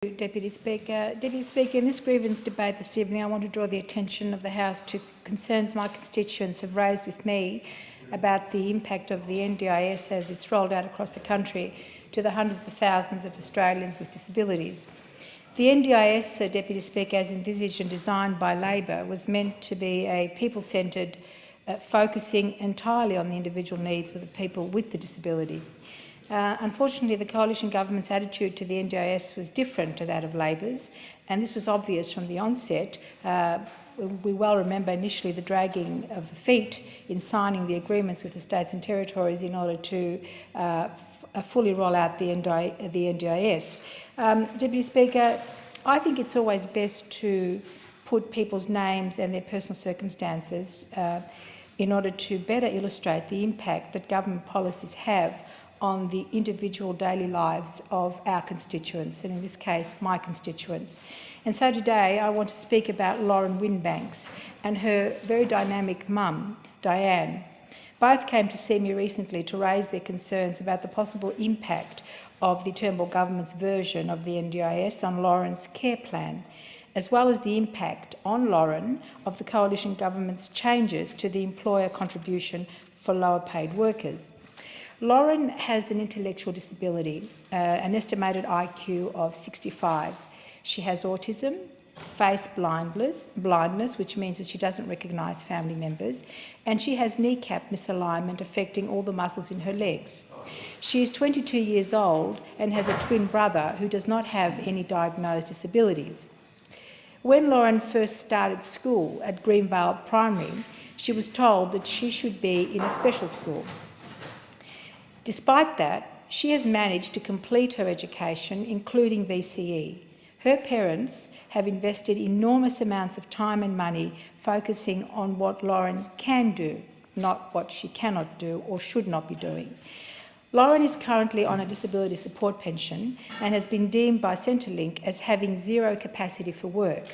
Deputy Speaker. Deputy Speaker, in this grievance debate this evening, I want to draw the attention of the House to concerns my constituents have raised with me about the impact of the NDIS as it's rolled out across the country to the hundreds of thousands of Australians with disabilities. The NDIS, Deputy Speaker, as envisaged and designed by Labor, was meant to be a people-centred, focusing entirely on the individual needs of the people with the disability. Unfortunately, the Coalition Government's attitude to the NDIS was different to that of Labor's, and this was obvious from the onset. We well remember initially the dragging of the feet in signing the agreements with the states and territories in order to fully roll out the NDIS. Deputy Speaker, I think it's always best to put people's names and their personal circumstances in order to better illustrate the impact that government policies have on the individual daily lives of our constituents, and in this case, my constituents. And so today I want to speak about Lauren Winbanks and her very dynamic mum, Diane. Both came to see me recently to raise their concerns about the possible impact of the Turnbull government's version of the NDIS on Lauren's care plan, as well as the impact on Lauren of the Coalition Government's changes to the employer contribution for lower paid workers. Lauren has an intellectual disability, an estimated IQ of 65. She has autism, face blindness, which means that she doesn't recognise family members, and she has kneecap misalignment affecting all the muscles in her legs. She is 22 years old and has a twin brother who does not have any diagnosed disabilities. When Lauren first started school at Greenvale Primary, she was told that she should be in a special school. Despite that, she has managed to complete her education, including VCE. Her parents have invested enormous amounts of time and money focusing on what Lauren can do, not what she cannot do or should not be doing. Lauren is currently on a disability support pension and has been deemed by Centrelink as having zero capacity for work.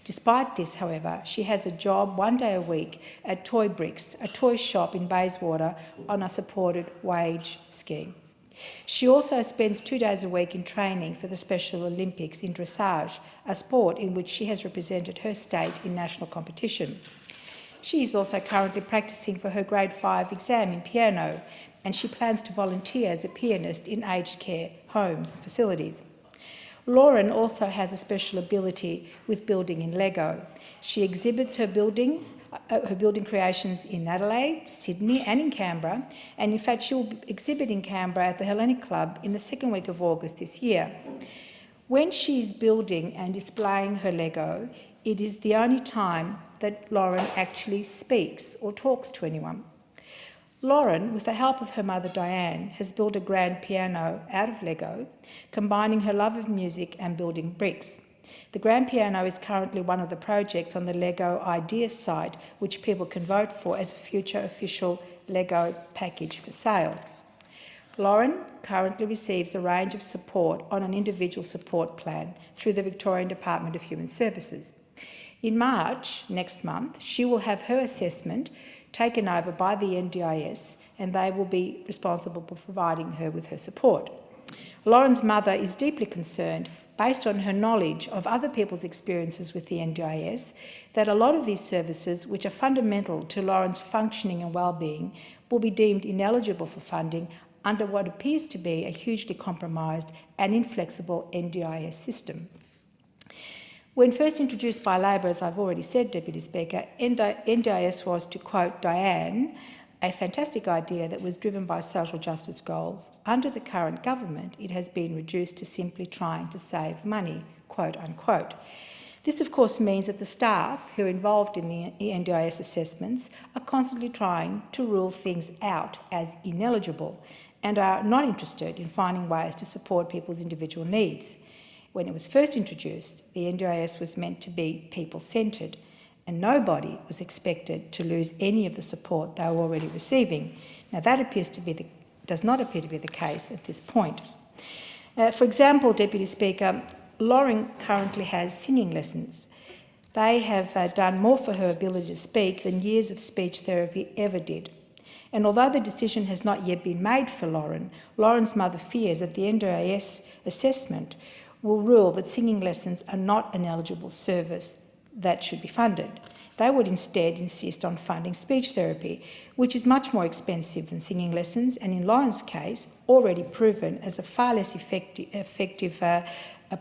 Despite this, however, she has a job 1 day a week at Toy Bricks, a toy shop in Bayswater, on a supported wage scheme. She also spends 2 days a week in training for the Special Olympics in dressage, a sport in which she has represented her state in national competition. She is also currently practising for her Grade 5 exam in piano, and she plans to volunteer as a pianist in aged care homes and facilities. Lauren also has a special ability with building in Lego. She exhibits her building creations in Adelaide, Sydney and in Canberra, and in fact she will exhibit in Canberra at the Hellenic Club in the second week of August this year. When she is building and displaying her Lego, it is the only time that Lauren actually speaks or talks to anyone. Lauren, with the help of her mother Diane, has built a grand piano out of Lego, combining her love of music and building bricks. The grand piano is currently one of the projects on the Lego Ideas site, which people can vote for as a future official Lego package for sale. Lauren currently receives a range of support on an individual support plan through the Victorian Department of Human Services. In March, next month, she will have her assessment taken over by the NDIS, and they will be responsible for providing her with her support. Lauren's mother is deeply concerned, based on her knowledge of other people's experiences with the NDIS, that a lot of these services, which are fundamental to Lauren's functioning and well-being, will be deemed ineligible for funding under what appears to be a hugely compromised and inflexible NDIS system. When first introduced by Labor, as I've already said, Deputy Speaker, NDIS was, to quote Diane, a fantastic idea that was driven by social justice goals. Under the current government, it has been reduced to simply trying to save money, quote unquote. This, of course, means that the staff who are involved in the NDIS assessments are constantly trying to rule things out as ineligible and are not interested in finding ways to support people's individual needs. When it was first introduced, the NDIS was meant to be people-centred, and nobody was expected to lose any of the support they were already receiving. Now, that does not appear to be the case at this point. For example, Deputy Speaker, Lauren currently has singing lessons. They have done more for her ability to speak than years of speech therapy ever did. And although the decision has not yet been made for Lauren, Lauren's mother fears that the NDIS assessment will rule that singing lessons are not an eligible service that should be funded. They would instead insist on funding speech therapy, which is much more expensive than singing lessons and, in Lauren's case, already proven as a far less effective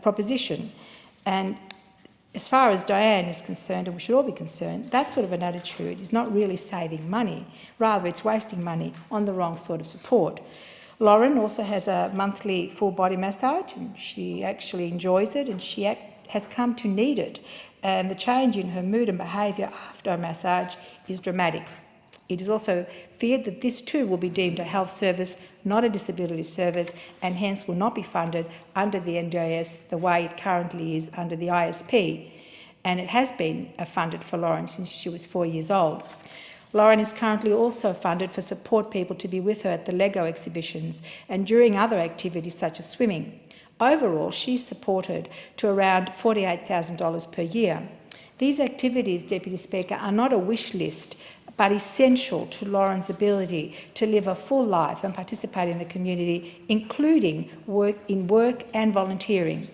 proposition. And as far as Diane is concerned, and we should all be concerned, that sort of an attitude is not really saving money. Rather, it's wasting money on the wrong sort of support. Lauren also has a monthly full body massage, and she actually enjoys it, and she has come to need it. And the change in her mood and behaviour after a massage is dramatic. It is also feared that this too will be deemed a health service, not a disability service, and hence will not be funded under the NDIS the way it currently is under the ISP. And it has been funded for Lauren since she was 4 years old. Lauren is currently also funded for support people to be with her at the Lego exhibitions and during other activities such as swimming. Overall, she's supported to around $48,000 per year. These activities, Deputy Speaker, are not a wish list, but essential to Lauren's ability to live a full life and participate in the community, including work and volunteering.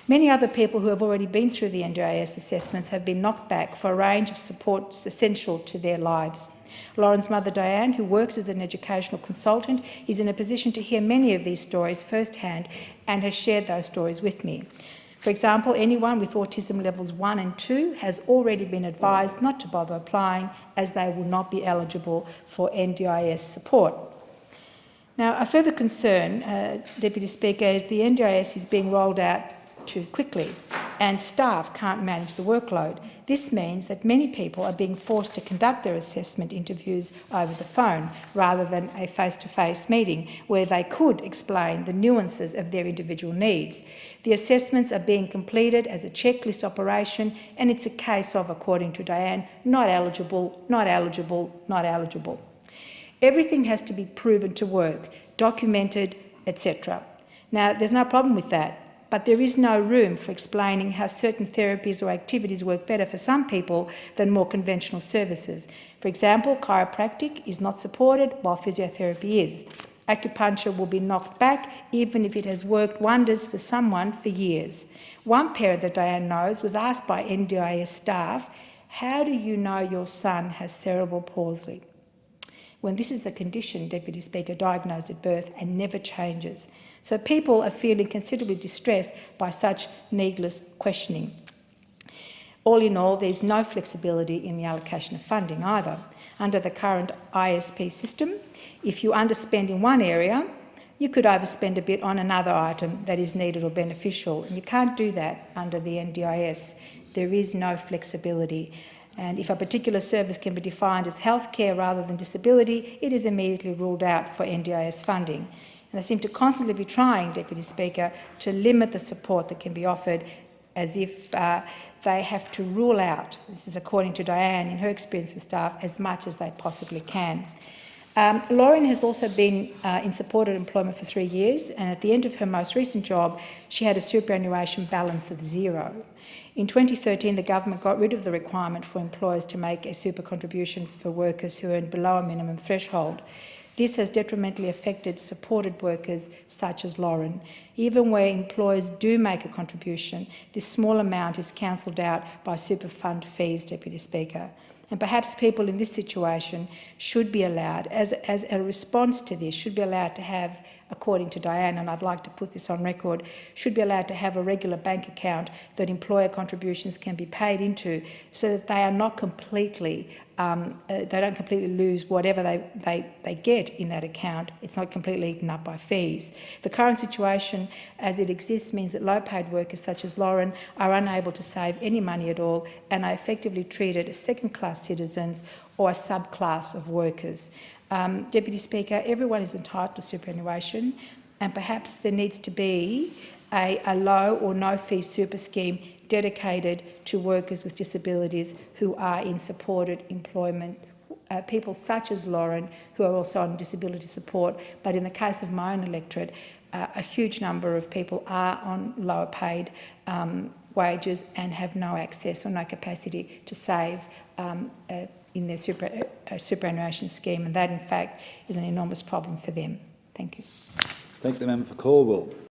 Many other people who have already been through the NDIS assessments have been knocked back for a range of supports essential to their lives. Lauren's mother, Diane, who works as an educational consultant, is in a position to hear many of these stories firsthand and has shared those stories with me. For example, anyone with autism levels 1 and 2 has already been advised not to bother applying as they will not be eligible for NDIS support. Now, a further concern, Deputy Speaker, is the NDIS is being rolled out too quickly and staff can't manage the workload. This means that many people are being forced to conduct their assessment interviews over the phone rather than a face-to-face meeting where they could explain the nuances of their individual needs. The assessments are being completed as a checklist operation, and it's a case of, according to Diane, not eligible, not eligible, not eligible. Everything has to be proven to work, documented, etc. Now, there's no problem with that, but there is no room for explaining how certain therapies or activities work better for some people than more conventional services. For example, chiropractic is not supported while physiotherapy is. Acupuncture will be knocked back even if it has worked wonders for someone for years. One parent that Diane knows was asked by NDIS staff, "How do you know your son has cerebral palsy?" When this is a condition, Deputy Speaker, diagnosed at birth and never changes. So people are feeling considerably distressed by such needless questioning. All in all, there's no flexibility in the allocation of funding either. Under the current ISP system, if you underspend in one area, you could overspend a bit on another item that is needed or beneficial, and you can't do that under the NDIS. There is no flexibility. And if a particular service can be defined as healthcare rather than disability, it is immediately ruled out for NDIS funding. And they seem to constantly be trying, Deputy Speaker, to limit the support that can be offered as if they have to rule out, this is according to Diane, in her experience with staff, as much as they possibly can. Lauren has also been in supported employment for 3 years, and at the end of her most recent job, she had a superannuation balance of 0. In 2013, the government got rid of the requirement for employers to make a super contribution for workers who earn below a minimum threshold. This has detrimentally affected supported workers such as Lauren. Even where employers do make a contribution, this small amount is cancelled out by super fund fees, Deputy Speaker. And perhaps people in this situation should be allowed, as a response to this, should be allowed to have, according to Diane, and I'd like to put this on record, should be allowed to have a regular bank account that employer contributions can be paid into so that they are not completely, they don't completely lose whatever they get in that account. It's not completely eaten up by fees. The current situation as it exists means that low-paid workers such as Lauren are unable to save any money at all and are effectively treated as second-class citizens or a subclass of workers. Deputy Speaker, everyone is entitled to superannuation, and perhaps there needs to be a low or no fee super scheme dedicated to workers with disabilities who are in supported employment, people such as Lauren who are also on disability support, but in the case of my own electorate, a huge number of people are on lower paid wages and have no access or no capacity to save in their superannuation scheme, and that in fact is an enormous problem for them. Thank you. Thank the member for Cornwall.